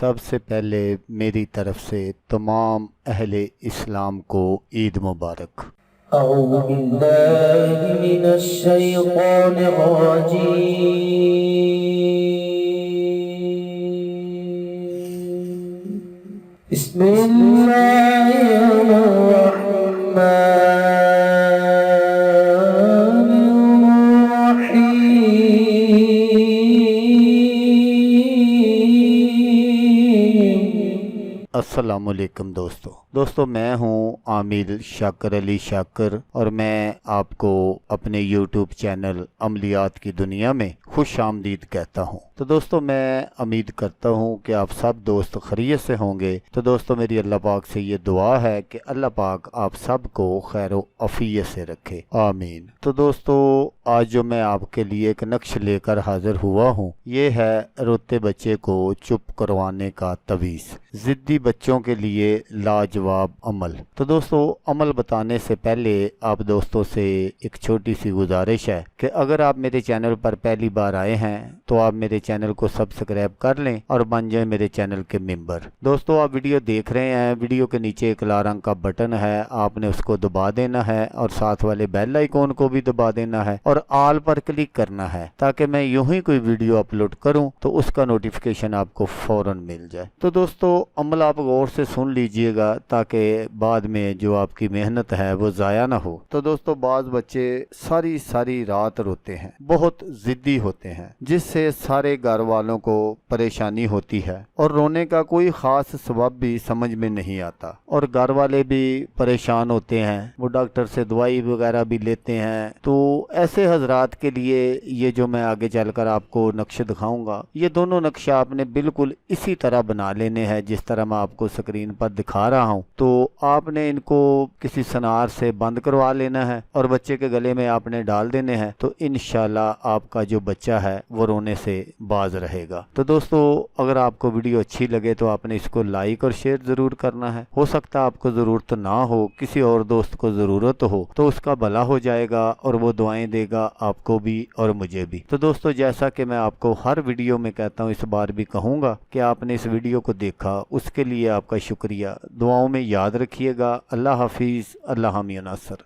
سب سے پہلے میری طرف سے تمام اہل اسلام کو عید مبارک۔ اعوذ باللہ من الشیطان الرجیم، بسم اللہ الرحمن السلام علیکم دوستو میں ہوں عامل شاکر علی شاکر، اور میں آپ کو اپنے یوٹیوب چینل عملیات کی دنیا میں خوش آمدید کہتا ہوں۔ تو دوستو میں امید کرتا ہوں کہ آپ سب دوست خیریت سے ہوں گے۔ تو دوستو میری اللہ پاک سے یہ دعا ہے کہ اللہ پاک آپ سب کو خیر و عافیت سے رکھے، آمین۔ تو دوستو آج جو میں آپ کے لیے ایک نقش لے کر حاضر ہوا ہوں، یہ ہے روتے بچے کو چپ کروانے کا تویز، ضدی بچوں کے لیے لاجواب عمل۔ تو دوستو عمل بتانے سے پہلے آپ دوستوں سے ایک چھوٹی سی گزارش ہے کہ اگر آپ میرے چینل پر پہلی بار آئے ہیں تو آپ میرے چینل کو سبسکرائب کر لیں اور بن جائیں میرے چینل کے ممبر۔ دوستو آپ ویڈیو دیکھ رہے ہیں، ویڈیو کے نیچے ایک لال رنگ کا بٹن ہے، آپ نے اس کو دبا دینا ہے اور ساتھ والے بیل آئیکن کو بھی دبا دینا ہے اور آل پر کلک کرنا ہے تاکہ میں یوں ہی کوئی ویڈیو اپلوڈ کروں تو اس کا نوٹیفیکیشن آپ کو فوراً مل جائے۔ تو دوستو عمل آپ غور سے سن لیجئے گا تاکہ بعد میں جو آپ کی محنت ہے وہ ضائع نہ ہو۔ تو دوستو بعض بچے ساری رات روتے ہیں، بہت ضدی ہوتے ہیں، جس سے سارے گھر والوں کو پریشانی ہوتی ہے اور رونے کا کوئی خاص سبب بھی سمجھ میں نہیں آتا، اور گھر والے بھی پریشان ہوتے ہیں، وہ ڈاکٹر سے دوائی وغیرہ بھی لیتے ہیں۔ تو ایسے حضرات کے لیے یہ جو میں آگے چل کر آپ کو نقش دکھاؤں گا، یہ دونوں نقشہ آپ نے بالکل اسی طرح بنا لینے ہیں جس طرح میں آپ کو سکرین پر دکھا رہا ہوں۔ تو آپ نے ان کو کسی سنار سے بند کروا لینا ہے اور بچے کے گلے میں آپ نے ڈال دینے ہیں، تو انشاءاللہ آپ کا جو بچہ ہے وہ رونے سے باز رہے گا۔ تو دوستو اگر آپ کو ویڈیو اچھی لگے تو آپ نے اس کو لائک اور شیئر ضرور کرنا ہے۔ ہو سکتا ہے آپ کو ضرورت نہ ہو، کسی اور دوست کو ضرورت ہو تو اس کا بھلا ہو جائے گا اور وہ دعائیں دے گا آپ کو بھی اور مجھے بھی۔ تو دوستو جیسا کہ میں آپ کو ہر ویڈیو میں کہتا ہوں، اس بار بھی کہوں گا کہ آپ نے اس ویڈیو کو دیکھا، اس کے لیے آپ کا شکریہ۔ دعاؤں میں یاد رکھیے گا۔ اللہ حافظ، اللہ حامی و ناصر۔